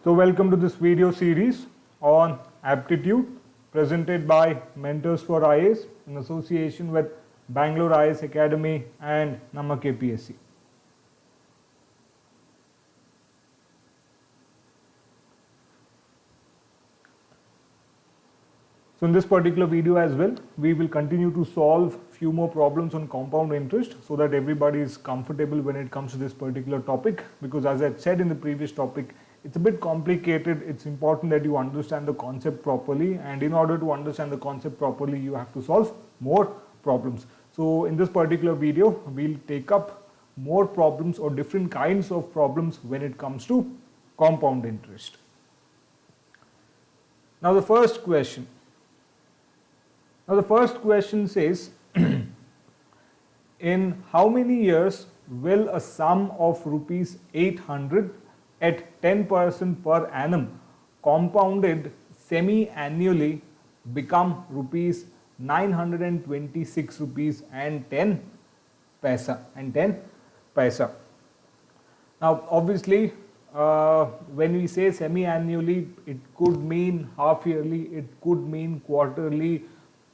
So welcome to this video series on aptitude presented by Mentors for IAS in association with Bangalore IAS Academy and Namak APSC. So in this particular video as well, we will continue to solve few more problems on compound interest so that everybody is comfortable when it comes to this particular topic, because as I said in the previous topic, it's a bit complicated. It's important that you understand the concept properly, and in order to understand the concept properly, you have to solve more problems. So in this particular video, we'll take up more problems or different kinds of problems when it comes to compound interest. Now the first question says, in how many years will a sum of rupees 800 at 10% per annum compounded semi-annually become rupees 926 rupees and 10 paisa Now obviously when we say semi-annually, it could mean half yearly, it could mean quarterly,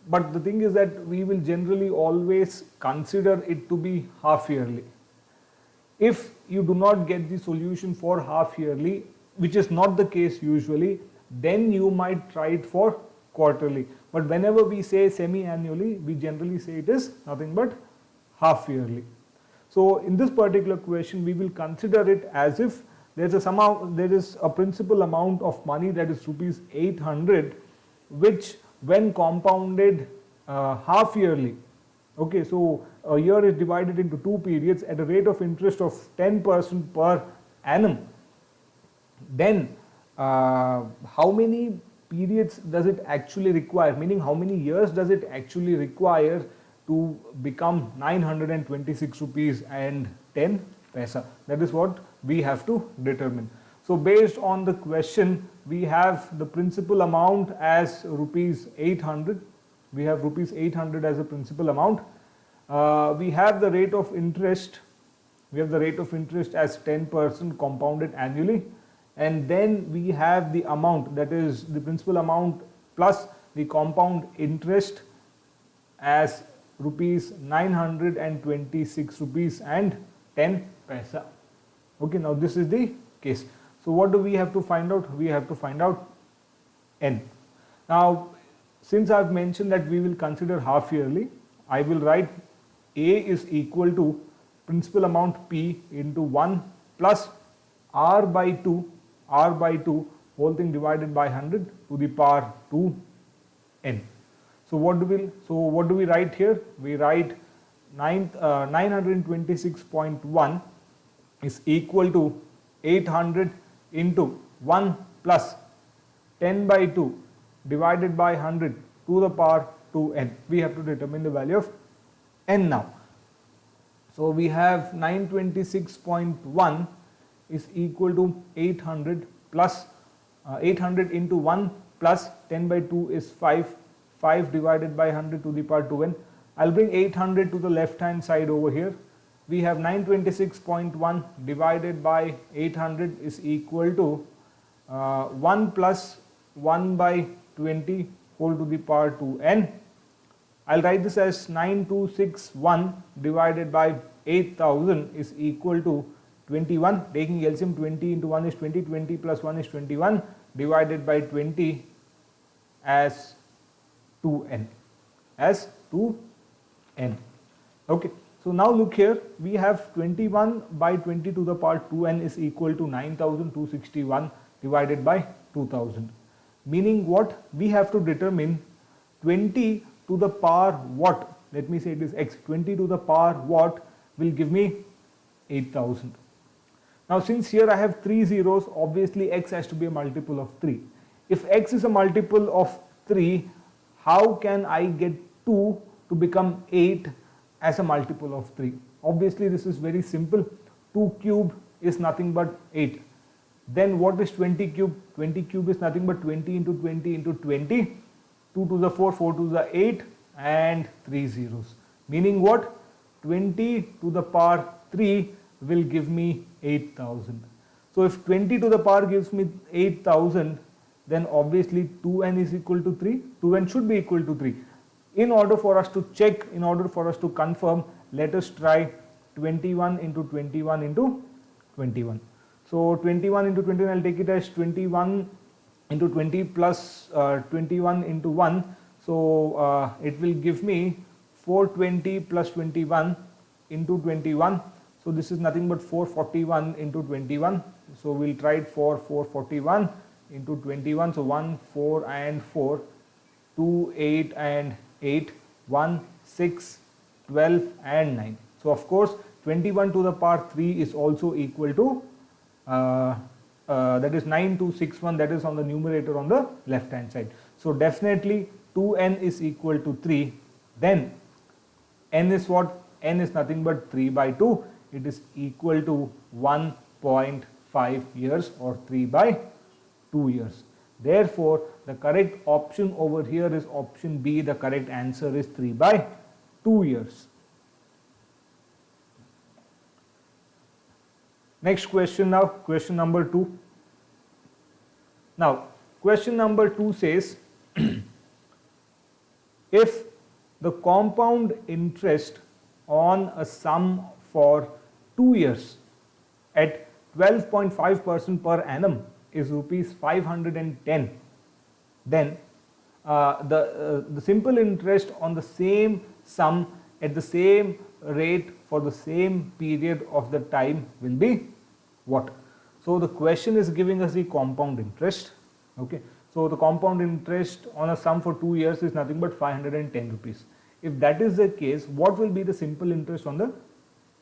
but the thing is that we will generally always consider it to be half yearly. If you do not get the solution for half yearly, which is not the case usually, then you might try it for quarterly. But whenever we say semi-annually, we generally say it is nothing but half yearly. So in this particular question, we will consider it as if there is a principal amount of money, that is rupees 800, which when compounded half yearly, okay, so a year is divided into two periods at a rate of interest of 10% per annum, then how many periods does it actually require, meaning how many years does it actually require to become 926 rupees and 10 paisa? That is what we have to determine. So based on the question, we have the principal amount as rupees 800. We have rupees 800 as a principal amount. We have the rate of interest. We have the rate of interest as 10% compounded annually. And then we have the amount, that is the principal amount plus the compound interest as rupees 926 rupees and 10 paisa. Okay, now this is the case. So what do we have to find out? We have to find out n. Now, since I have mentioned that we will consider half yearly, I will write A is equal to principal amount P into 1 plus R by 2 whole thing divided by 100 to the power 2n. So what do we write here? We write 926.1 is equal to 800 into 1 plus 10 by 2 divided by 100 to the power 2n. We have to determine the value of n now. So we have 926.1 is equal to 800 plus 800 into 1 plus 10 by 2 is 5 divided by 100 to the power 2n. I'll bring 800 to the left hand side over here. We have 926.1 divided by 800 is equal to 1 plus 1 by 20 whole to the power 2n. I'll write this as 9261 divided by 8000 is equal to 21. Taking LCM, 20 into 1 is 20, 20 plus 1 is 21 divided by 20 as 2n. Okay. So now look here, we have 21 by 20 to the power 2n is equal to 9261 divided by 2000. Meaning what? We have to determine 20 to the power what? Let me say it is x. 20 to the power what will give me 8000. Now since here I have 3 zeros, obviously x has to be a multiple of 3. If x is a multiple of 3, how can I get 2 to become 8 as a multiple of 3? Obviously this is very simple. 2 cube is nothing but 8. Then what is 20 cube? 20 cube is nothing but 20 into 20 into 20. 2 to the 4, 4 to the 8 and 3 zeros. Meaning what? 20 to the power 3 will give me 8000. So if 20 to the power gives me 8000, then obviously 2n is equal to 3. 2n should be equal to 3. In order for us to check, in order for us to confirm, let us try 21 into 21 into 21. So 21 into 21, I'll take it as 21 into 20 plus 21 into 1. So it will give me 420 plus 21 into 21. So this is nothing but 441 into 21. So we'll try it for 441 into 21. So 1, 4 and 4, 2, 8 and 8, 1, 6, 12 and 9. So of course 21 to the power 3 is also equal to that is 9261, that is on the numerator on the left hand side. So definitely 2n is equal to 3. Then n is what? N is nothing but 3 by 2. It is equal to 1.5 years or 3 by 2 years. Therefore, the correct option over here is option B. The correct answer is 3 by 2 years. Next question now, question number 2. Now, question number 2 says, if the compound interest on a sum for 2 years at 12.5% per annum is rupees 510, then the simple interest on the same sum at the same rate for the same period of the time will be what? So the question is giving us the compound interest. Okay, so the compound interest on a sum for 2 years is nothing but 510 rupees. If that is the case, what will be the simple interest on the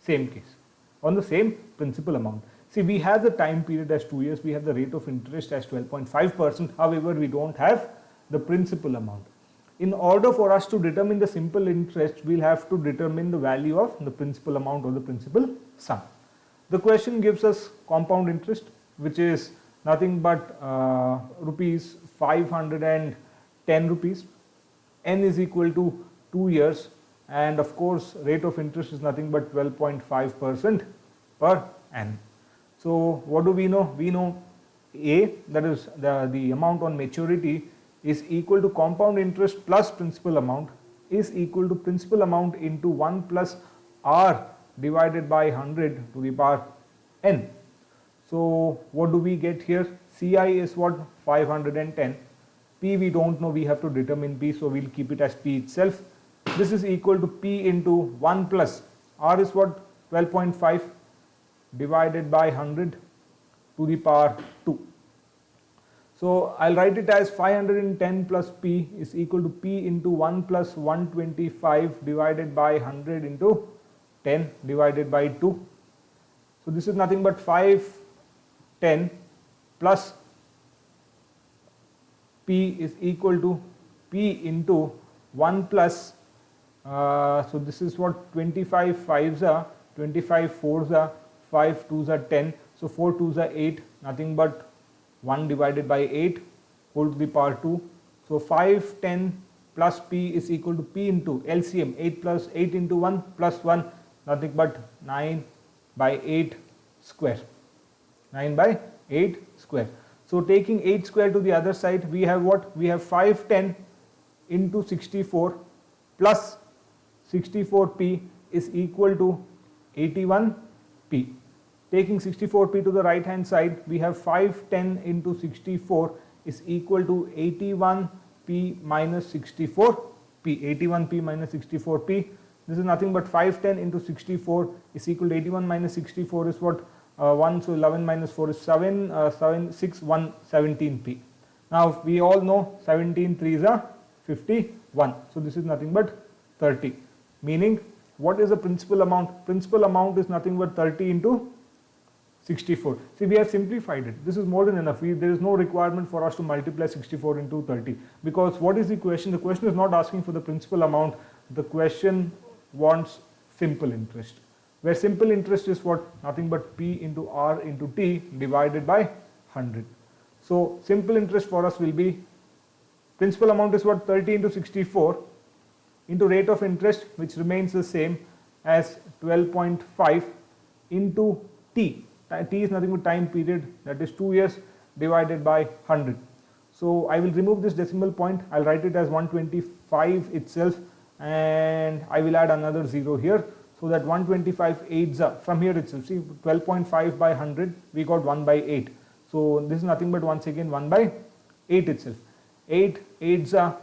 same case, on the same principal amount? See, we have the time period as 2 years, we have the rate of interest as 12.5%, however, we don't have the principal amount. In order for us to determine the simple interest, we'll have to determine the value of the principal amount or the principal sum. The question gives us compound interest, which is nothing but rupees 510 rupees. N is equal to 2 years, and of course rate of interest is nothing but 12.5% per annum. So what do we know? We know A, that is the amount on maturity, is equal to compound interest plus principal amount is equal to principal amount into 1 plus R divided by 100 to the power n. So what do we get here? CI is what? 510. P we don't know, we have to determine P, so we'll keep it as P itself. This is equal to P into 1 plus R is what? 12.5 divided by 100 to the power 2. So I'll write it as 510 plus P is equal to P into 1 plus 125 divided by 100 into 10 divided by 2. So this is nothing but 510 plus P is equal to P into 1 plus so this is what? 25 5s are 25 4s are 5 2s are 10, so 4 2s are 8, nothing but 1 divided by 8 whole to the power 2. So 510 plus P is equal to P into LCM, 8 plus 8 into 1 plus 1, nothing but 9 by 8 square. 9 by 8 square. So taking 8 square to the other side, we have what? We have 510 into 64 plus 64P is equal to 81P. Taking 64P to the right hand side, we have 510 into 64 is equal to 81P minus 64P. 81P minus 64P. This is nothing but 510 into 64 is equal to 81 minus 64 is what? 1, so 11 minus 4 is 7, 7, 6, 1, 17P. Now we all know 17 3s are 51. So this is nothing but 30. Meaning, what is the principal amount? Principal amount is nothing but 30 into 64. See, we have simplified it. This is more than enough. There is no requirement for us to multiply 64 into 30. Because what is the question? The question is not asking for the principal amount. The question wants simple interest. Where simple interest is what? Nothing but P into R into T divided by 100. So simple interest for us will be, principal amount is what? 30 into 64 into rate of interest, which remains the same as 12.5 into T. T is nothing but time period, that is 2 years divided by 100. So I will remove this decimal point, I'll write it as 125 itself, and I will add another 0 here, so that 125 8s up from here itself. See, 12.5 by 100, we got 1 by 8. So this is nothing but once again 1 by 8 itself. 8 8s are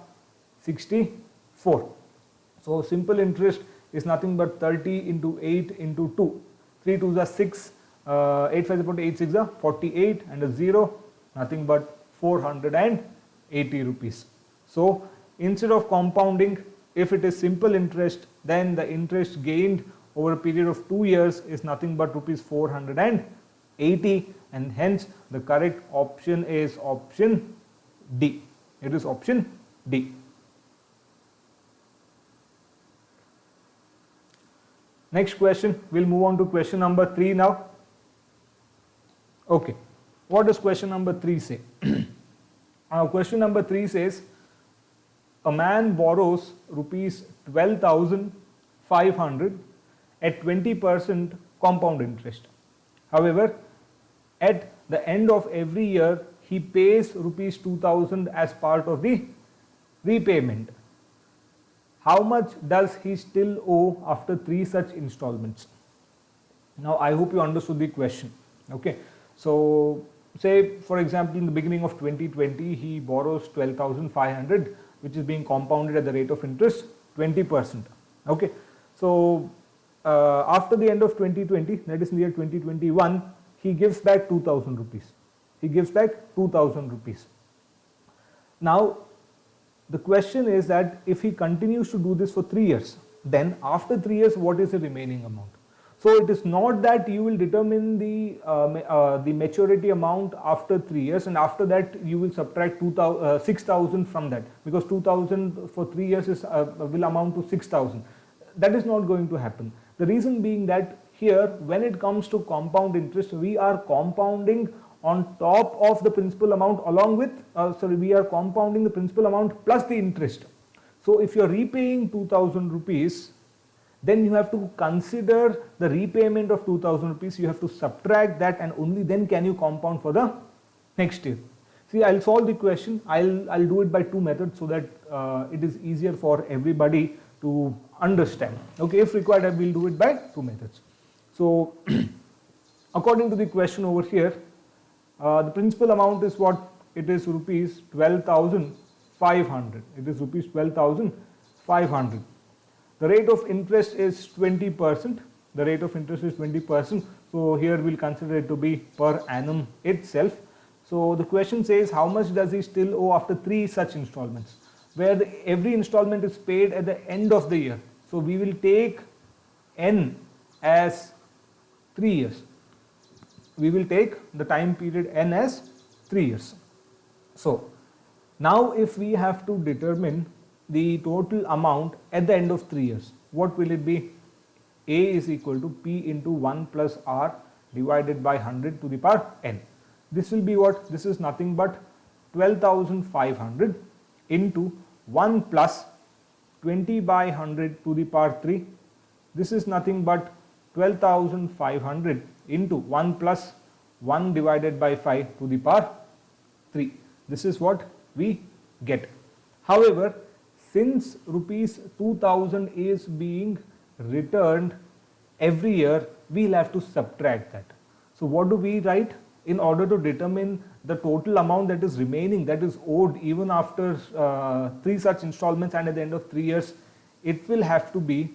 64. So simple interest is nothing but 30 into 8 into 2. 3 2s are 6, 8 5 is 8 6 are 48, and a 0, nothing but 480 rupees. So instead of compounding, if it is simple interest, then the interest gained over a period of 2 years is nothing but rupees 480, and hence the correct option is option D. It is option D. Next question, we'll move on to question number 3 now. Okay, what does question number 3 say? Question number 3 says, a man borrows rupees 12,500 at 20% compound interest. However, at the end of every year, he pays rupees 2,000 as part of the repayment. How much does he still owe after 3 such installments? Now, I hope you understood the question. Okay, so say for example, in the beginning of 2020, he borrows 12,500, which is being compounded at the rate of interest 20%. Okay, so after the end of 2020, that is in the year 2021, he gives back 2,000 rupees. He gives back 2,000 rupees. Now, the question is that if he continues to do this for 3 years, then after 3 years, what is the remaining amount? So it is not that you will determine the maturity amount after 3 years, and after that you will subtract 6,000 from that, because 2,000 for 3 years is, will amount to 6,000. That is not going to happen. The reason being that here, when it comes to compound interest, we are compounding on top of the principal amount along with, we are compounding the principal amount plus the interest. So if you are repaying 2,000 rupees, then you have to consider the repayment of 2,000 rupees, you have to subtract that, and only then can you compound for the next year. See, I'll solve the question, I'll do it by 2 methods so that it is easier for everybody to understand. Okay, if required, I will do it by 2 methods. So according to the question over here, the principal amount is what? It is rupees 12,500. It is rupees 12,500. The rate of interest is 20%. The rate of interest is 20%. So here we'll consider it to be per annum itself. So the question says, how much does he still owe after 3 such installments, where every installment is paid at the end of the year. So we will take N as 3 years. We will take the time period N as 3 years. So now if we have to determine the total amount at the end of 3 years, what will it be? A is equal to P into 1 plus R divided by 100 to the power N. This will be what? This is nothing but 12,500 into 1 plus 20 by 100 to the power 3. This is nothing but 12,500 into 1 plus 1 divided by 5 to the power 3. This is what we get. However, since rupees 2,000 is being returned every year, we will have to subtract that. So what do we write? In order to determine the total amount that is remaining, that is owed even after 3 such installments and at the end of 3 years, it will have to be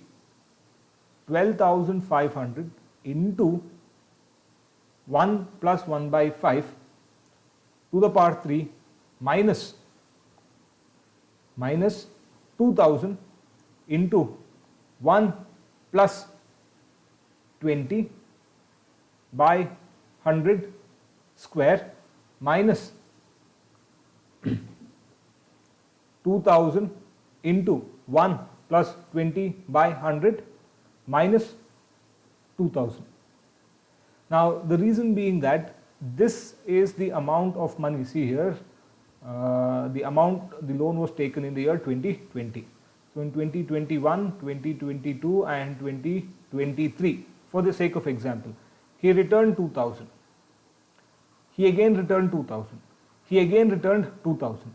12,500 into 1 plus 1 by 5 to the power 3 minus 2,000 into 1 plus 20 by 100 square minus 2000 into 1 plus 20 by 100 minus 2000. Now the reason being that this is the amount of money. See here, the loan was taken in the year 2020. So in 2021, 2022 and 2023, for the sake of example, he returned 2000. He again returned 2000. He again returned 2000.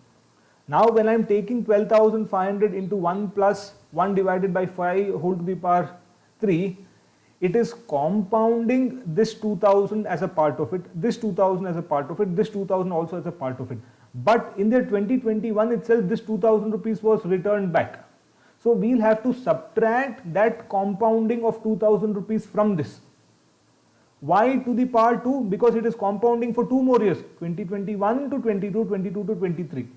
Now when I am taking 12,500 into 1 plus 1 divided by 5 whole to the power 3, it is compounding this 2000 as a part of it, this 2000 as a part of it, this 2000 also as a part of it. But in the 2021 itself, this 2000 rupees was returned back. So we'll have to subtract that compounding of 2000 rupees from this. Why to the power 2? Because it is compounding for 2 more years, 2021 to 22, 22 to 23.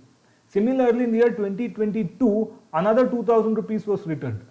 Similarly, in the year 2022, another 2000 rupees was returned.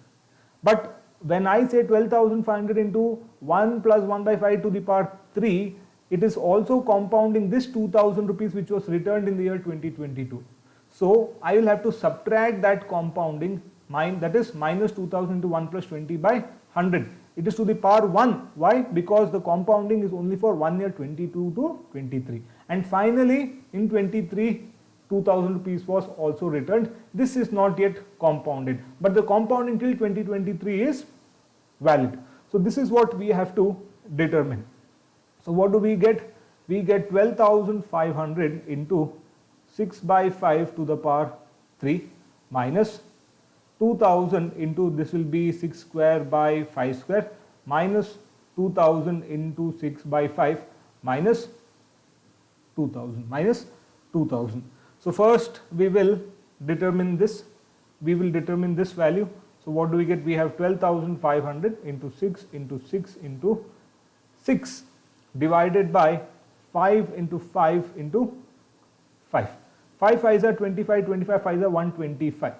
But when I say 12,500 into 1 plus 1 by 5 to the power 3, it is also compounding this 2000 rupees which was returned in the year 2022. So I will have to subtract that compounding, that is minus 2000 into 1 plus 20 by 100. It is to the power 1. Why? Because the compounding is only for 1 year, 22 to 23. And finally, in 23, 2000 rupees was also returned. This is not yet compounded, but the compounding till 2023 is valid. So this is what we have to determine. So what do we get? We get 12,500 into 6 by 5 to the power 3 minus 2000 into, this will be 6 square by 5 square, minus 2000 into 6 by 5 minus 2000. So first we will determine this, value. So what do we get? We have 12,500 into 6 into 6 into 6 divided by 5 into 5 into 5. 5 5s are 25, 25 5s are 125.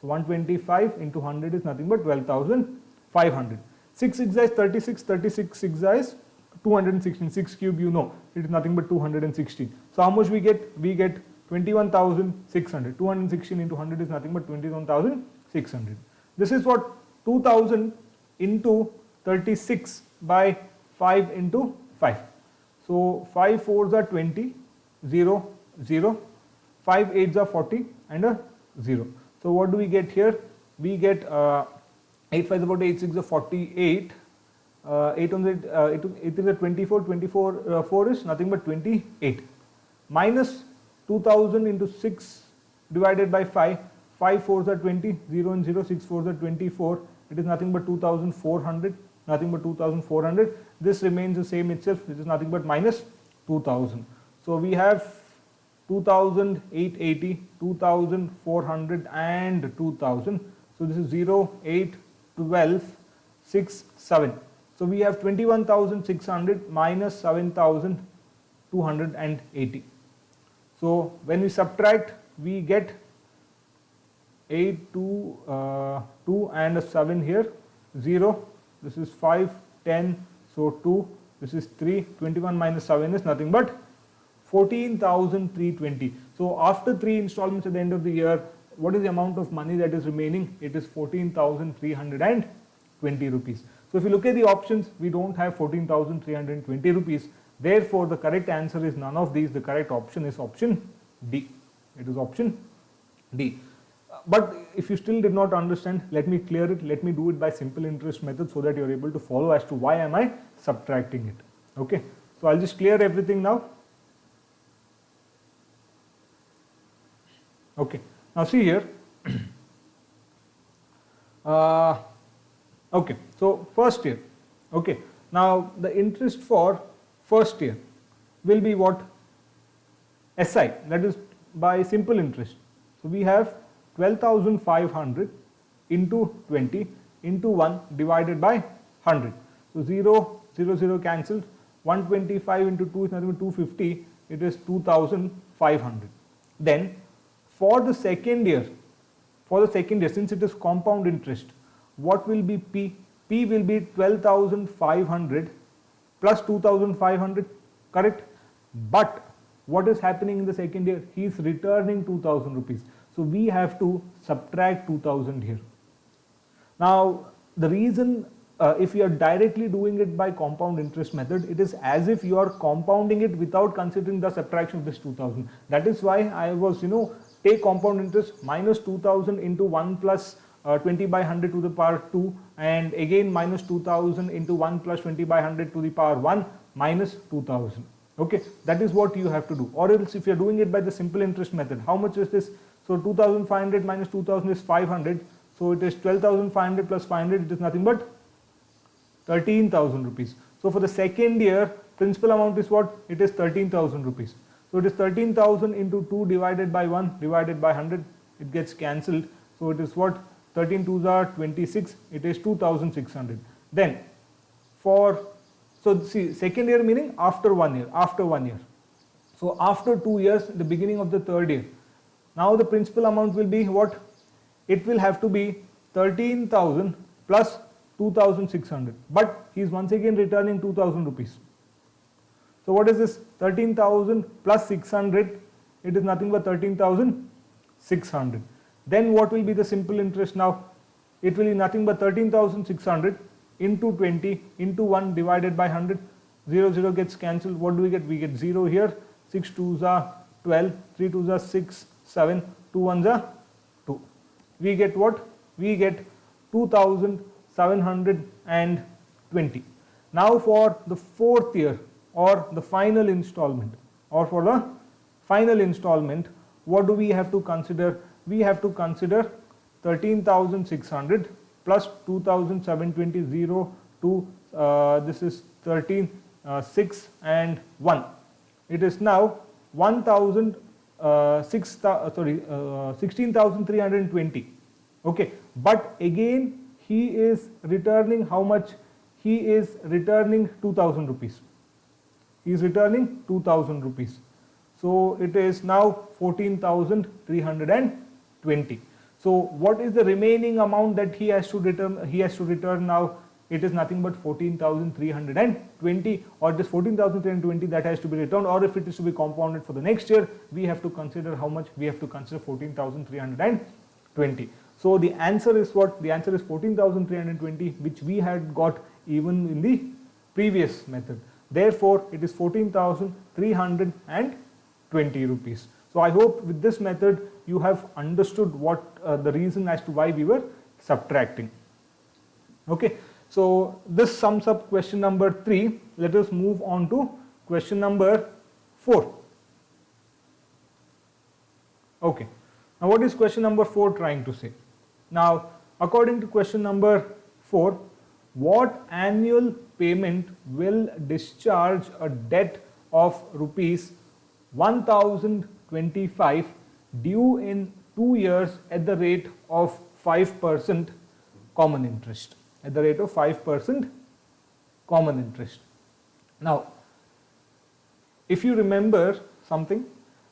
So 125 into 100 is nothing but 12,500. 6 6 is 36, 36 6 is 216, 6 cube you know, it is nothing but 216. So how much we get? We get 21,600. 216 into 100 is nothing but 21,600. This is what 2000 into 36 by 5 into 5. So 5 4s are 20, 0, 0, 5 8s are 40 and a 0. So what do we get here? We get 8 5 is about 8 6 is 48, 8 on the 8 is a 24, 24 4 is nothing but 28, minus 2000 into 6 divided by 5, 5 4s are 20, 0 and 0, 6 4s are 24, it is nothing but 2400, nothing but 2400. This remains the same itself, which is nothing but minus 2000. So we have 2880, 2400 and 2000. So this is 0, 8, 12, 6, 7. So we have 21,600 minus 7,280. So when we subtract, we get 8, 2 and a 7 here, 0, this is 5, 10, so 2, this is 3, 21 minus 7 is nothing but 14,320. So after 3 installments at the end of the year, what is the amount of money that is remaining? It is 14,320 rupees. So if you look at the options, we don't have 14,320 rupees. Therefore, the correct answer is none of these. The correct option is option D. It is option D. But if you still did not understand, let me clear it. Let me do it by simple interest method so that you are able to follow as to why am I subtracting it. Okay. So I'll just clear everything now. Okay. Now see here. Okay. So first year. Okay. Now the interest for first year will be what? SI, that is by simple interest. So we have 12,500 into 20 into 1 divided by 100. So 0, 0, 0 cancelled. 125 into 2 is nothing but 250. It is 2,500. Then for the second year, since it is compound interest, what will be P? P will be 12,500 plus 2,500, correct? But what is happening in the second year? He is returning 2,000 rupees. So we have to subtract 2,000 here. Now the reason, if you are directly doing it by compound interest method, it is as if you are compounding it without considering the subtraction of this 2,000. That is why I was, take compound interest minus 2,000 into 1 plus 20 by 100 to the power 2, and again minus 2000 into 1 plus 20 by 100 to the power 1 minus 2000. Okay, that is what you have to do. Or else if you are doing it by the simple interest method, how much is this? So 2500 minus 2000 is 500. So it is 12,500 plus 500, it is nothing but 13,000 rupees. So for the second year, principal amount is what? It is 13,000 rupees. So it is 13,000 into 2 divided by 1 divided by 100. It gets cancelled. So it is what? 13 2s are 26. It is 2,600. Then for, so see, second year meaning after 1 year, after 1 year. So after 2 years, the beginning of the third year. Now the principal amount will be what? It will have to be 13,000 plus 2,600. But he is once again returning 2,000 rupees. So what is this? 13,000 plus 600. It is nothing but 13,600. Then what will be the simple interest now? It will be nothing but 13,600 into 20 into 1 divided by 100. 0, 0 gets cancelled. What do we get? We get 0 here. 6 2s are 12. 3 2s are 6, 7. 2 1s are 2. We get what? We get 2,720. Now for the fourth year or the final installment, what do we have to consider? We have to consider 13,600 plus 2,720, 0 to this is 13, 6 and 1. It is now 16,320. Okay, but again he is returning how much? He is returning 2,000 rupees. He is returning 2,000 rupees. So it is now 14,320. So what is the remaining amount that he has to return? He has to return now. It is nothing but 14,320, or it is 14,320 that has to be returned. Or if it is to be compounded for the next year, we have to consider how much? We have to consider 14,320. So the answer is what? The answer is 14,320, which we had got even in the previous method. Therefore, it is 14,320 rupees. So I hope with this method you have understood what the reason as to why we were subtracting. Okay, so this sums up question number 3. Let us move on to question number 4. Okay, now what is question number 4 trying to say? Now, according to question number 4, what annual payment will discharge a debt of rupees 1,025 due in 2 years at the rate of 5% common interest? At the rate of 5% common interest. Now, if you remember something,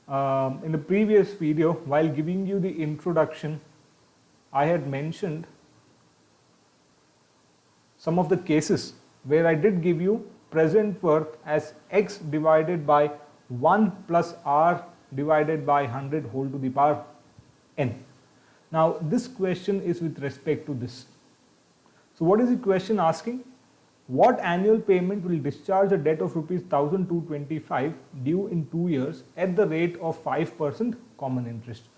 in the previous video, while giving you the introduction, I had mentioned some of the cases where I did give you present worth as x divided by 1 plus r divided by 100 whole to the power n. Now this question is with respect to this. So what is the question asking? What annual payment will discharge a debt of rupees 1,225 due in 2 years at the rate of 5% common interest?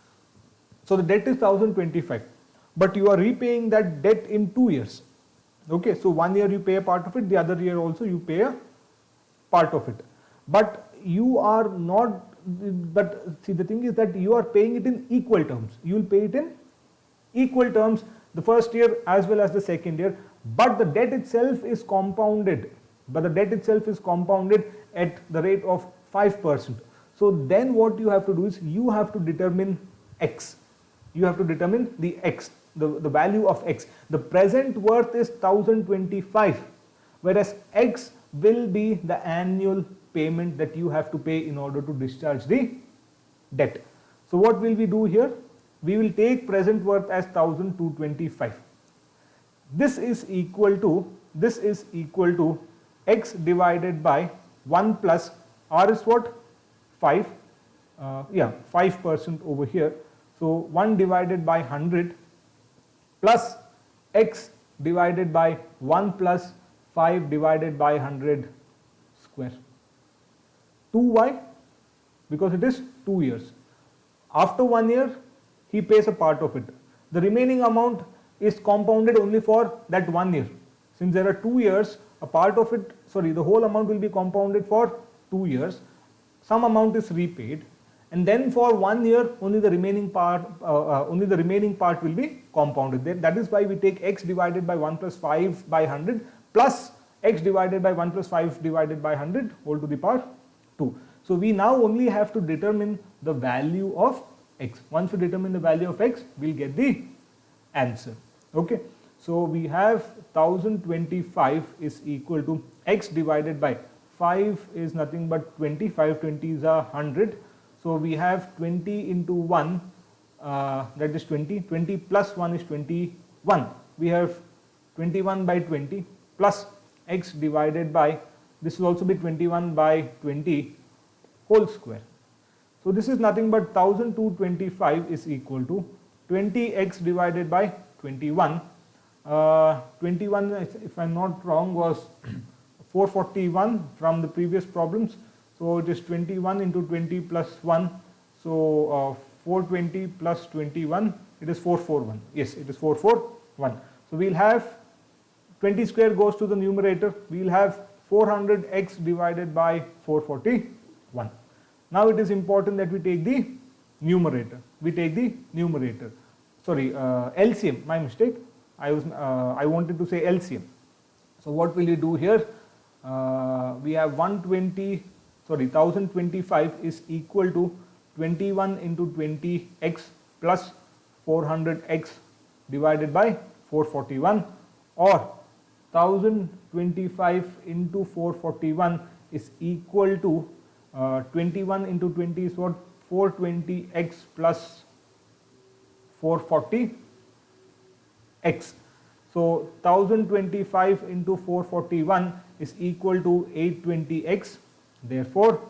So the debt is 1,025, but you are repaying that debt in 2 years. Okay, so 1 year you pay a part of it, the other year also you pay a part of it. But you are not, but see, the thing is that you are paying it in equal terms. You will pay it in equal terms the first year as well as the second year, but the debt itself is compounded. At the rate of 5%. So then what you have to do is you have to determine x. You have to determine the x, the value of x. The present worth is 1,025, whereas x will be the annual payment that you have to pay in order to discharge the debt. So what will we do here? We will take present worth as 1,225. This is equal to x divided by 1 plus r is what? 5. 5% over here. So 1 divided by 100 plus x divided by 1 plus 5 divided by 100 square. 2y, because it is 2 years. After 1 year, he pays a part of it. The remaining amount is compounded only for that 1 year. Since there are 2 years, a part of it, sorry, the whole amount will be compounded for 2 years. Some amount is repaid, and then for 1 year only the remaining part will be compounded. That is why we take x divided by 1 plus 5 by 100 plus x divided by 1 plus 5 divided by 100 whole to the power 2. So we now only have to determine the value of x. Once we determine the value of x, we'll get the answer. Okay, so we have 1025 is equal to x divided by 5 is nothing but 20, 5 20s are 100. So we have 20 into 1, that is 20, 20 plus 1 is 21. We have 21 by 20 plus x divided by, this will also be 21 by 20 whole square. So this is nothing but 1225 is equal to 20x divided by 21. 21, if I am not wrong, was 441 from the previous problems. So it is 21 into 20 plus 1. So 420 plus 21, it is 441. Yes, it is 441. So we will have 20 square goes to the numerator. We will have 400x divided by 441. Now it is important that we take the numerator. Sorry, LCM. My mistake. I wanted to say LCM. So what will you do here? We have 1025 is equal to 21 into 20x plus 400x divided by 441, or 1025 into 441 is equal to 21 into 20 is what? 420x plus 440x. So 1025 into 441 is equal to 820x. Therefore,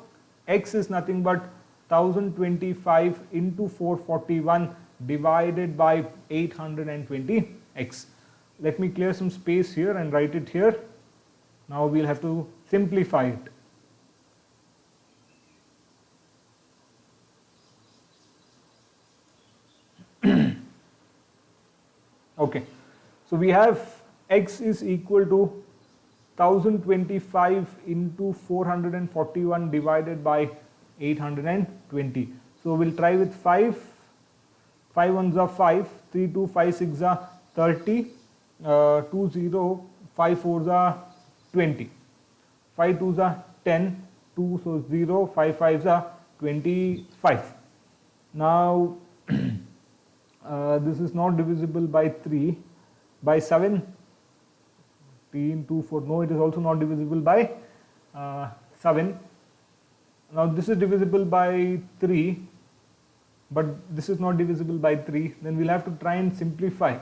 x is nothing but 1025 into 441 divided by 820x. Let me clear some space here and write it here. Now we'll have to simplify it. Okay, so we have x is equal to 1025 into 441 divided by 820. So we'll try with 5. 5 ones are 5, 3 2 5 6 are 30, 2 0 5 4s are 20, 5 2s are 10, 2 so 0, 5 5s are 25. Now this is not divisible by 3, by 7, 2 4, no, it is also not divisible by 7. Now this is divisible by 3, but this is not divisible by 3. Then we'll have to try and simplify.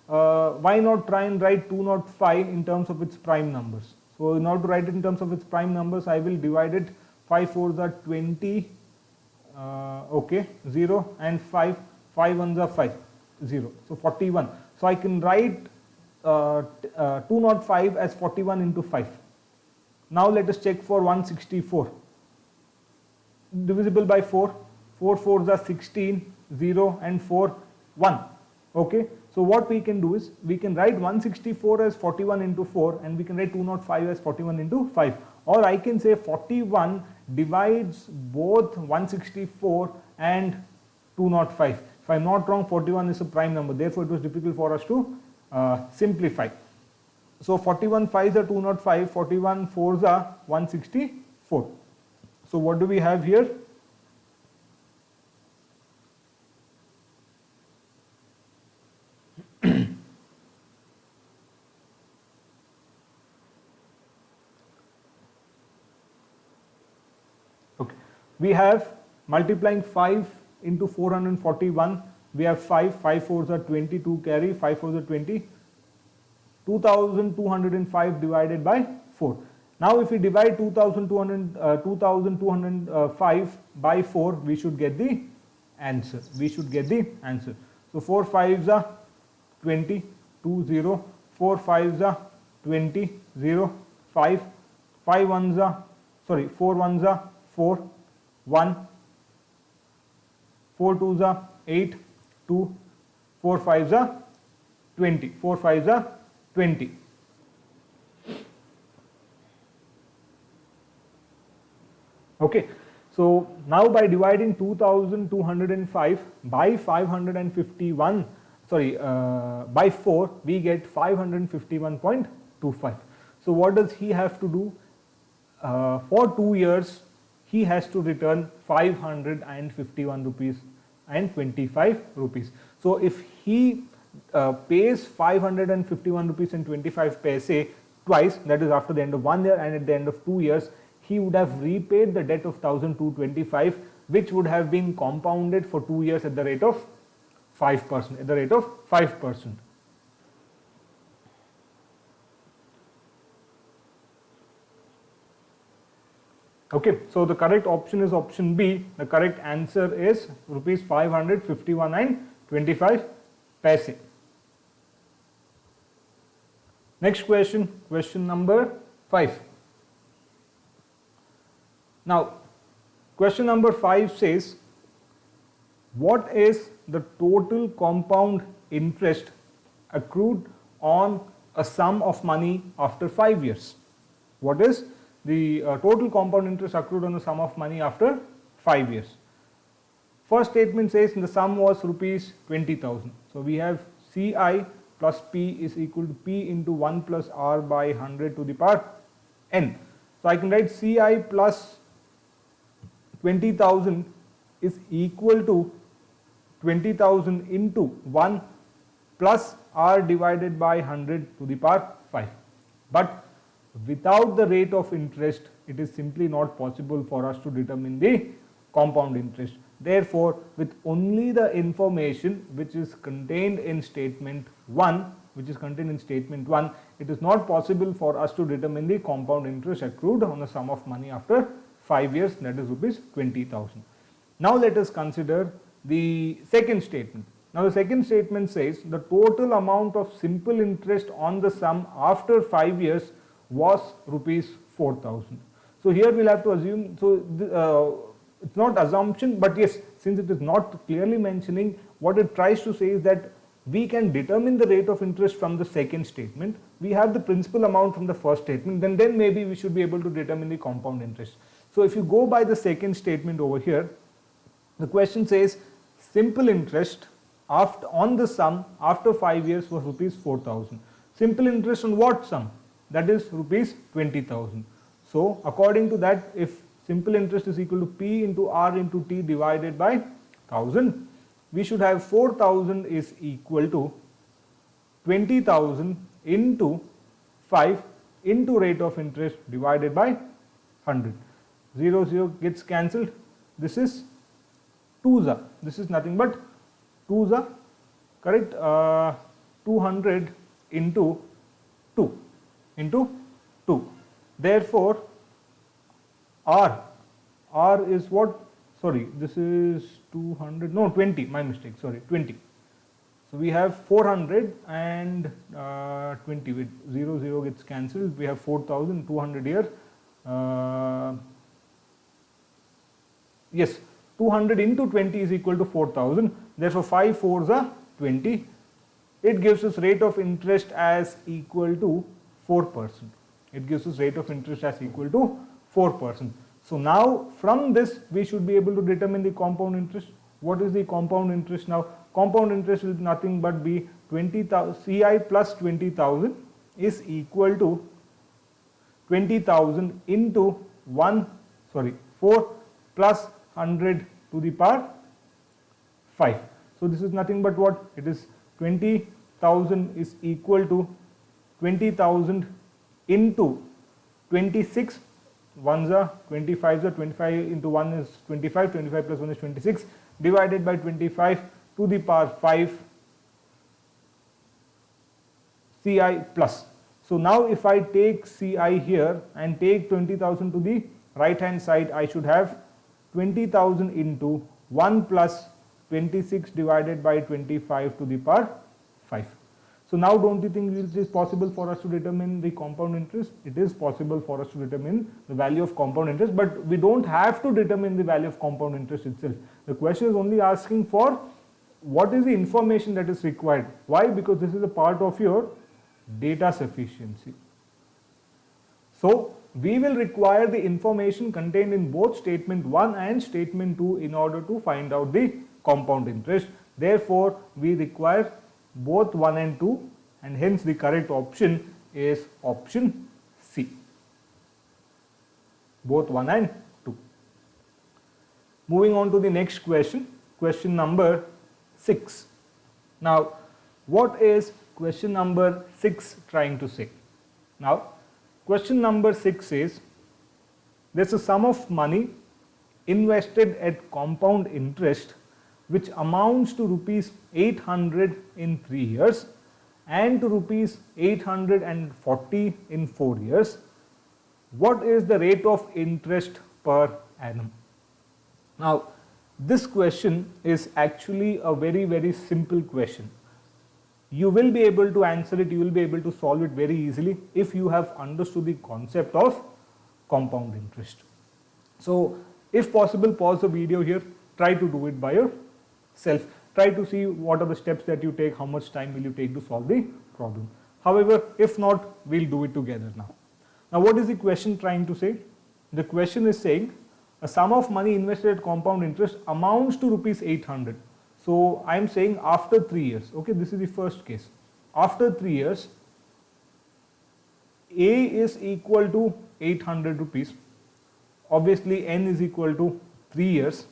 Why not try and write 205 in terms of its prime numbers? So in order to write it in terms of its prime numbers, I will divide it. 5 4s are 20, okay, 0, and 5 1s are 5, 0. So 41. So I can write 205 as 41 into 5. Now let us check for 164. Divisible by 4. 4 4s are 16, 0, and 4 1. Okay. So what we can do is we can write 164 as 41 into 4, and we can write 205 as 41 into 5. Or I can say 41 divides both 164 and 205. If I am not wrong, 41 is a prime number. Therefore, it was difficult for us to simplify. So 41 5s are 205, 41 4s are 164. So what do we have here? Okay, we have multiplying 5 into 441. We have 5 4s are 22 carry, 5 4s are 20. 2205 divided by 4. Now if we divide 2205 by 4, we should get the answer. So 4 5s are 20, 2 0, 4 5s are 20, 0, 5, 4 1s are 4, 1, 4 2s are 8, 2, 4 5s are 20, 4 5s are 20. Okay, so now by dividing 2205 by 551, by 4, we get 551.25. So what does he have to do? For 2 years, he has to return 551 rupees and 25 rupees. So if he pays 551 rupees and 25 paise twice, that is after the end of 1 year and at the end of 2 years, he would have repaid the debt of 1225, which would have been compounded for 2 years at the rate of 5%, at the rate of 5%. Okay, so the correct option is option B. The correct answer is rupees 551 and 25 paise. Next question, question number 5. Now, question number 5 says, what is the total compound interest accrued on a sum of money after 5 years? What is the total compound interest accrued on a sum of money after 5 years? First statement says the sum was rupees 20,000. So we have Ci plus P is equal to P into 1 plus R by 100 to the power n. So I can write Ci plus 20,000 is equal to 20,000 into 1 plus R divided by 100 to the power 5. But without the rate of interest, it is simply not possible for us to determine the compound interest. Therefore, with only the information which is contained in statement 1, it is not possible for us to determine the compound interest accrued on a sum of money after 5 years, that is rupees 20,000. Now let us consider the second statement. Now the second statement says the total amount of simple interest on the sum after 5 years was rupees 4,000. So here we'll have to assume, it's not assumption, but yes, since it is not clearly mentioning, what it tries to say is that we can determine the rate of interest from the second statement. We have the principal amount from the first statement, then maybe we should be able to determine the compound interest. So if you go by the second statement over here, the question says simple interest on the sum after 5 years was rupees 4,000. Simple interest on what sum? That is rupees 20,000. So according to that, if simple interest is equal to P into R into T divided by 1000, we should have 4,000 is equal to 20,000 into 5 into rate of interest divided by 100. 0, 0 gets cancelled. This is 2za. This is nothing but 2za, correct? 200 into 2 into 2. Therefore, R is what? Sorry, this is 200, no 20, my mistake, sorry, 20. So we have 400 and 20, with 0, 0 gets cancelled. We have 4,200 here. Yes, 200 into 20 is equal to 4,000. Therefore, 5 4s are 20. It gives us rate of interest as equal to 4%. It gives us rate of interest as equal to 4%. So now from this we should be able to determine the compound interest. What is the compound interest now? Compound interest will nothing but be 20,000 Ci plus 20,000 is equal to 20,000 into 4 plus 100 to the power 5. So this is nothing but what? It is 20,000 is equal to 20,000 into 26. 1s are 25s are 25 into 1 is 25, 25 plus 1 is 26 divided by 25 to the power 5 Ci plus. So now if I take Ci here and take 20,000 to the right hand side, I should have 20,000 into 1 plus 26 divided by 25 to the power 5. So now don't you think it is possible for us to determine the compound interest? It is possible for us to determine the value of compound interest, but we don't have to determine the value of compound interest itself. The question is only asking for what is the information that is required? Why? Because this is a part of your data sufficiency. So we will require the information contained in both statement 1 and statement 2 in order to find out the compound interest. Therefore, we require both 1 and 2, and hence the correct option is option C. Both 1 and 2. Moving on to the next question, question number 6. Now, what is question number 6 trying to say? Now, question number 6 is, there's a sum of money invested at compound interest which amounts to rupees 800 in 3 years and to rupees 840 in 4 years. What is the rate of interest per annum? Now, this question is actually a very simple question. You will be able to answer it, you will be able to solve it very easily if you have understood the concept of compound interest. So, if possible, pause the video here, try to do it by yourself. Try to see what are the steps that you take, how much time will you take to solve the problem. However, if not, we'll do it together now. Now, what is the question trying to say? The question is saying a sum of money invested at compound interest amounts to rupees 800. So, I am saying after 3 years, okay, this is the first case. After 3 years, A is equal to 800 rupees. Obviously, N is equal to 3 years.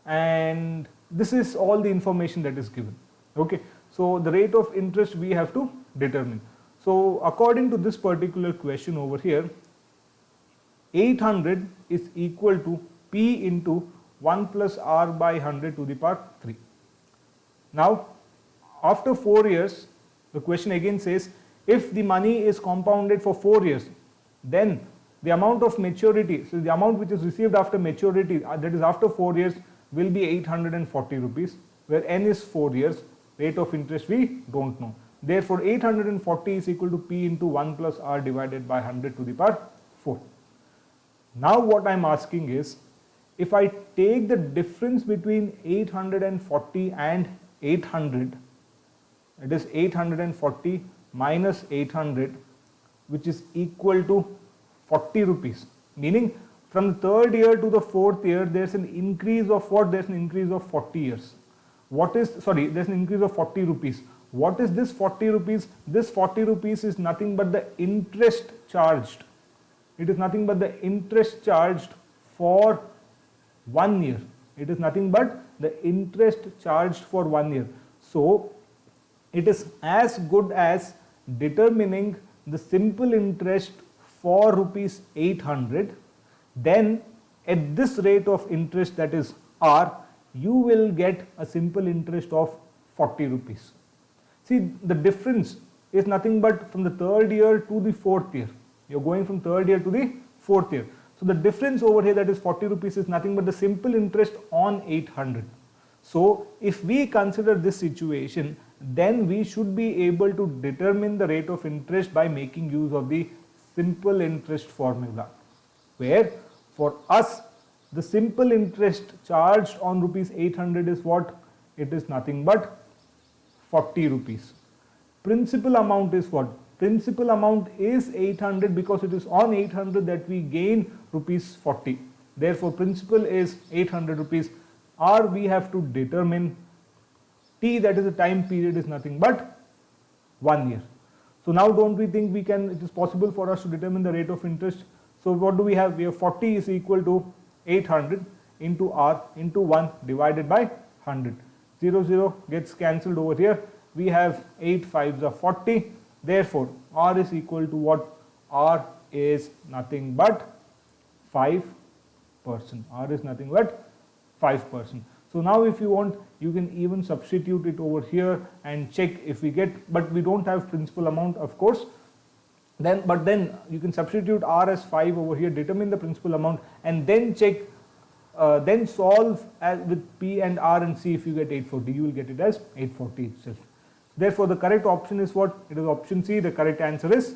And this is all the information that is given. Okay, so the rate of interest we have to determine. So, according to this particular question over here, 800 is equal to P into 1 plus R by 100 to the power 3. Now, after 4 years, the question again says, if the money is compounded for 4 years, then the amount of maturity, so the amount which is received after maturity, that is after 4 years, will be 840 rupees, where N is 4 years, rate of interest we don't know. Therefore, 840 is equal to P into 1 plus R divided by 100 to the power 4. Now, what I am asking is, if I take the difference between 840 and 800, it is 840 minus 800, which is equal to 40 rupees, meaning from the 3rd year to the 4th year, there's an increase of what? There's an increase of 40 years. What is, sorry, there's an increase of 40 rupees. What is this 40 rupees? This 40 rupees is nothing but the interest charged. It is nothing but the interest charged for 1 year. It is nothing but the interest charged for 1 year. So, it is as good as determining the simple interest for rupees 800. Then at this rate of interest, that is R, you will get a simple interest of 40 rupees. See, the difference is nothing but from the 3rd year to the 4th year. You are going from 3rd year to the 4th year. So, the difference over here, that is 40 rupees, is nothing but the simple interest on 800. So, if we consider this situation, then we should be able to determine the rate of interest by making use of the simple interest formula, where for us the simple interest charged on rupees 800 is what? It is nothing but 40 rupees. Principal amount is what? Principal amount is 800, because it is on 800 that we gain rupees 40. Therefore, principal is 800 rupees. R we have to determine. T, that is the time period, is nothing but 1 year. So now don't we think it is possible for us to determine the rate of interest? So what do we have? We have 40 is equal to 800 into R into 1 divided by 100. 0, 0 gets cancelled over here. We have 8 5s are 40. Therefore, R is equal to what? R is nothing but 5%. R is nothing but 5%. So now if you want, you can even substitute it over here and check if we get, but we don't have principal amount, of course. But then you can substitute R as 5 over here, determine the principal amount, and then check, then solve with P and R and see if you get 840. You will get it as 840 itself. Therefore, the correct option is what? It is option C. The correct answer is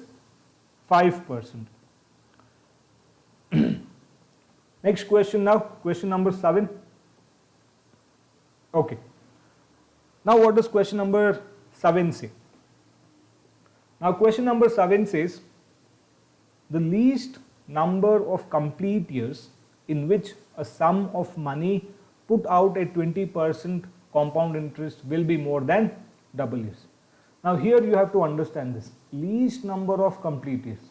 5%. Next question now, question number 7. Okay. Now what does question number 7 say? Now question number 7 says the least number of complete years in which a sum of money put out at 20% compound interest will be more than double years. Now here you have to understand this, least number of complete years.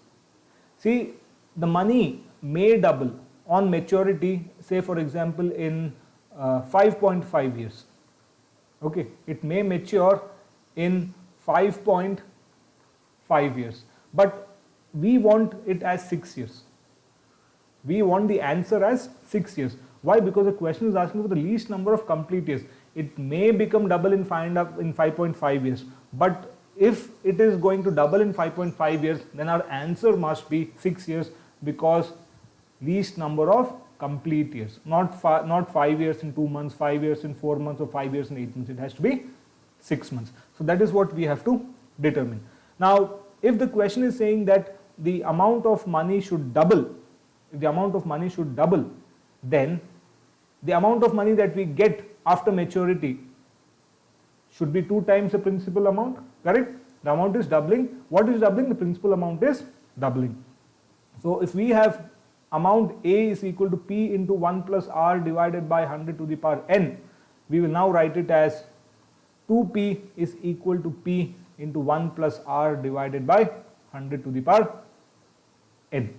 See, the money may double on maturity, say for example in 5.5 years. Okay, it may mature in 5.5 years, but we want it as 6 years. We want the answer as 6 years. Why? Because the question is asking for the least number of complete years. It may become double in 5.5 years, but if it is going to double in 5.5 years, then our answer must be 6 years, because least number of complete years, not 5 years in 2 months, 5 years in 4 months, or 5 years in 8 months. It has to be 6 months. So that is what we have to determine. Now, if the question is saying that the amount of money should double, if the amount of money should double, then the amount of money that we get after maturity should be 2 times the principal amount, correct? The amount is doubling. What is doubling? The principal amount is doubling. So if we have amount A is equal to P into 1 plus R divided by 100 to the power n, we will now write it as 2P is equal to P into 1 plus R divided by 100 to the power n.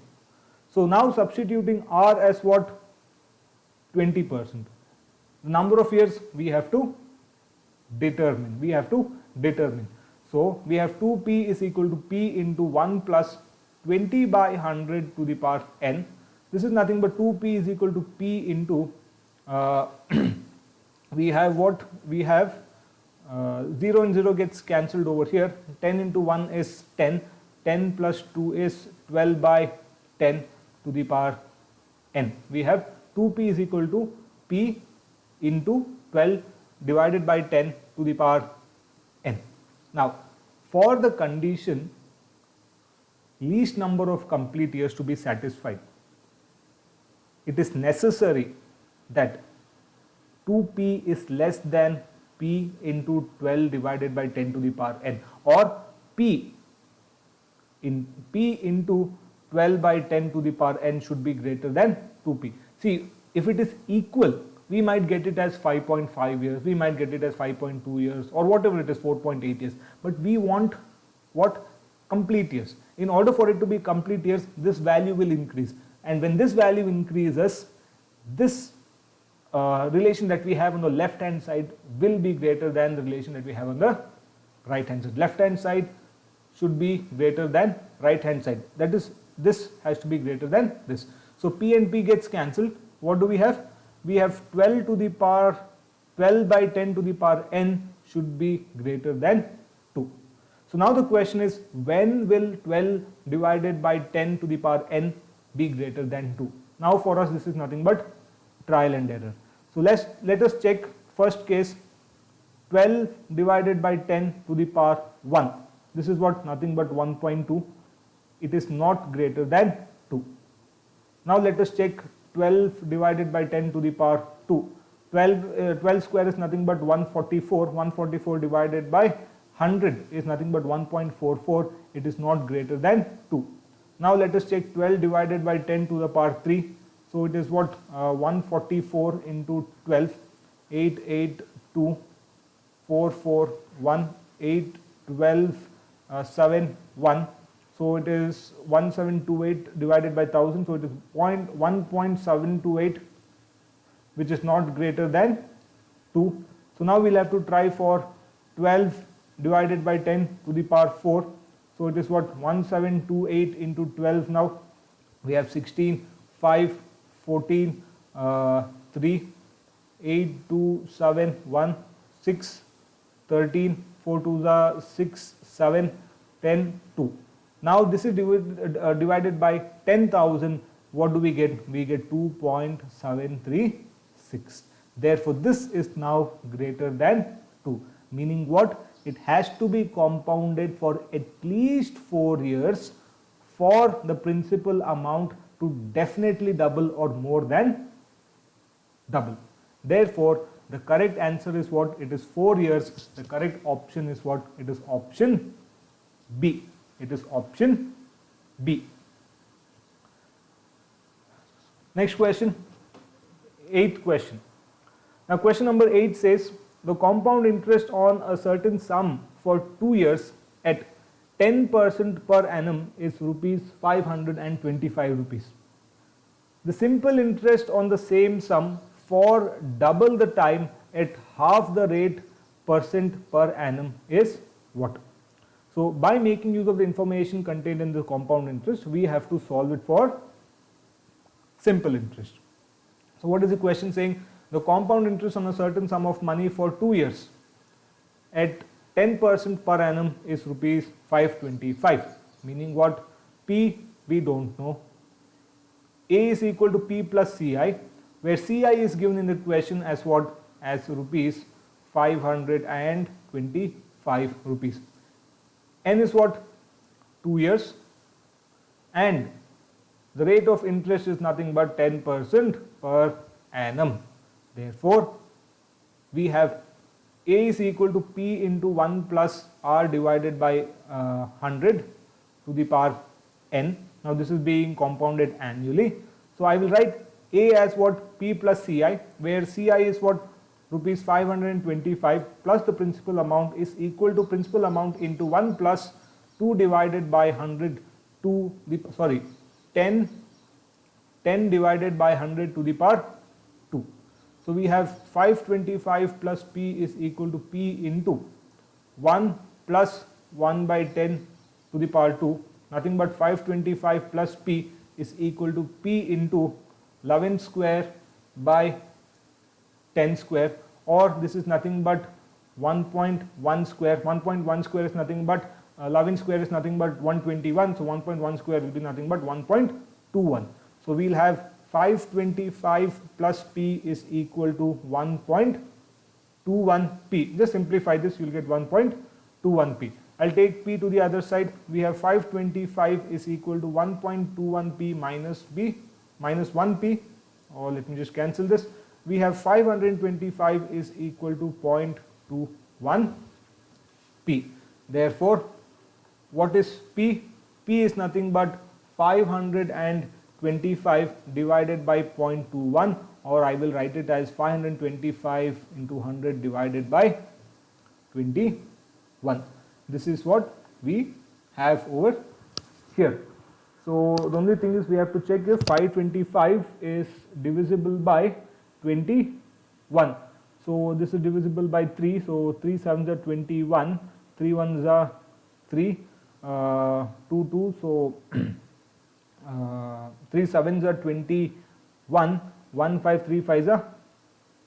So now substituting R as what? 20%. The number of years we have to determine. So we have 2P is equal to P into 1 plus 20 by 100 to the power n. This is nothing but 2P is equal to P into, we have what? We have 0 and 0 gets cancelled over here. 10 into 1 is 10. 10 plus 2 is 12 by 10 to the power n. We have 2P is equal to P into 12 divided by 10 to the power n. Now, for the condition least number of complete years to be satisfied, it is necessary that 2P is less than P into 12 divided by 10 to the power n, or P into 12 by 10 to the power n should be greater than 2P. See, if it is equal, we might get it as 5.5 years, we might get it as 5.2 years, or whatever it is, 4.8 years. But we want what? Complete years. In order for it to be complete years, this value will increase. And when this value increases, this relation that we have on the left hand side will be greater than the relation that we have on the right hand side. Left hand side should be greater than right hand side. That is, this has to be greater than this. So P and P gets cancelled. What do we have? We have 12 to the power 12 by 10 to the power n should be greater than 2. So now the question is, when will 12 divided by 10 to the power n be greater than 2? Now for us this is nothing but trial and error. So let us check first case, 12 divided by 10 to the power 1. This is what? Nothing but 1.2. It is not greater than 2. Now let us check 12 divided by 10 to the power 2. 12 square is nothing but 144. 144 divided by 100 is nothing but 1.44. It is not greater than 2. Now let us check 12 divided by 10 to the power 3. So it is what? 144 into 12. 882 441 8 12 7 1. So it is 1728 divided by 1000. So it is 1.728, which is not greater than 2. So now we'll have to try for 12 divided by 10 to the power 4. So it is what? 1728 into 12. Now we have 16, 5, 14, 3, 8, 2, 7, 1, 6, 13, 4 to the 6, 7, 10, 2. Now this is divided by 10,000. What do we get? We get 2.736. Therefore, this is now greater than 2. Meaning what? It has to be compounded for at least 4 years for the principal amount to definitely double or more than double. Therefore, The correct answer is what? It is 4 years. The correct option is what? It is option B. It is option B. Next question, 8th question. Now question number 8 says the compound interest on a certain sum for 2 years at 10% per annum is rupees 525 rupees. The simple interest on the same sum for double the time at half the rate percent per annum is what? So by making use of the information contained in the compound interest, we have to solve it for simple interest. So what is the question saying? The compound interest on a certain sum of money for 2 years at 10% per annum is rupees 525, meaning what? P we don't know. A is equal to P plus CI, where CI is given in the question as what? As rupees 525 rupees. N is what? 2 years, and the rate of interest is nothing but 10% per annum. Therefore, we have A is equal to P into 1 plus R divided by 100 to the power N. Now this is being compounded annually. So I will write A as what? P plus CI, where CI is what? Rupees 525 plus the principal amount is equal to principal amount into 1 plus 2 divided by 100 to the, 10 divided by 100 to the power 2. So we have 525 plus P is equal to P into 1 plus 1 by 10 to the power 2, nothing but 525 plus P is equal to P into 11 square by 10 square, or this is nothing but 1.1 square. 1.1 square is nothing but 11 square is nothing but 121, so 1.1 square will be nothing but 1.21. So we'll have 525 plus P is equal to 1.21 P. Just simplify this, you'll get 1.21 P. I'll take P to the other side. We have 525 is equal to 1.21 P minus B minus 1 P, or let me just cancel this. We have 525 is equal to 0.21 P. Therefore, what is P? P is nothing but 525 divided by 0.21, or I will write it as 525 into 100 divided by 21. This is what we have over here. So the only thing is we have to check if 525 is divisible by 21. So this is divisible by 3. So 3 sevens are 21, 3 ones are 3, 2 2. So 3 sevens are 21, 1 5 3 5s are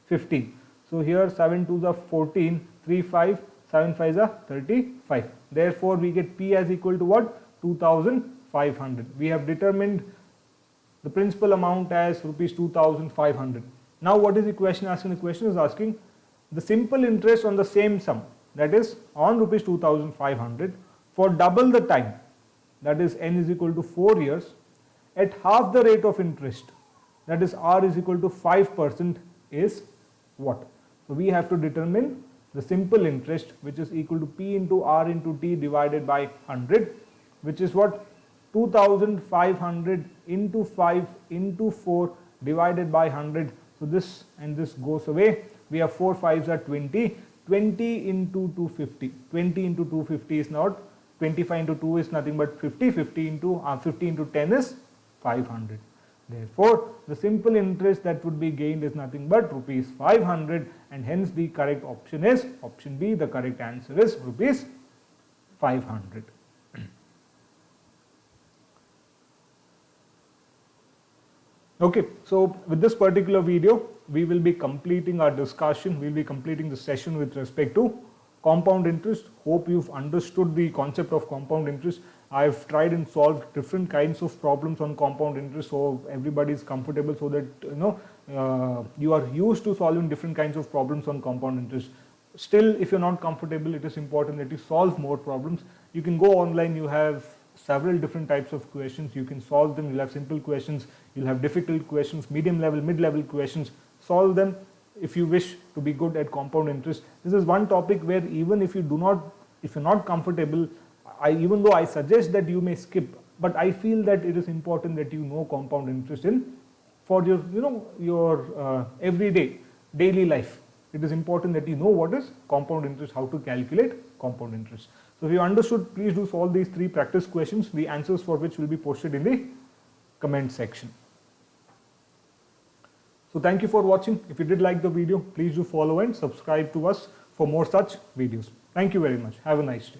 15. So here 7 2s are 14, 3 5, 7 5s are 35. Therefore we get P as equal to what? 2500. We have determined the principal amount as rupees 2500. Now what is the question asking? The question is asking the simple interest on the same sum, that is on rupees 2500 for double the time, that is N is equal to 4 years, at half the rate of interest, that is R is equal to 5%, is what? So we have to determine the simple interest, which is equal to P into R into T divided by 100, which is what? 2500 into 5 into 4 divided by 100. So this and this goes away. We have 4 5s are 20. 20 into 250. 20 into 250 is not 25 into 2 is nothing but 50. 50 into 10 is 500. Therefore, the simple interest that would be gained is nothing but rupees 500, and hence the correct option is option B. The correct answer is rupees 500. Okay, so with this particular video, we will be completing our discussion. We will be completing the session with respect to compound interest. Hope you've understood the concept of compound interest. I've tried and solved different kinds of problems on compound interest, so everybody is comfortable, so that you are used to solving different kinds of problems on compound interest. Still, if you're not comfortable, it is important that you solve more problems. You can go online. You have several different types of questions. You can solve them. You'll have simple questions, you'll have difficult questions, medium level, mid level questions. Solve them, if you wish to be good at compound interest. This is one topic where even if if you're not comfortable, even though I suggest that you may skip, but I feel that it is important that you know compound interest for your, your everyday, daily life. It is important that you know what is compound interest, how to calculate compound interest. So if you understood, please do solve these 3 practice questions, the answers for which will be posted in the comment section. So thank you for watching. If you did like the video, please do follow and subscribe to us for more such videos. Thank you very much. Have a nice day.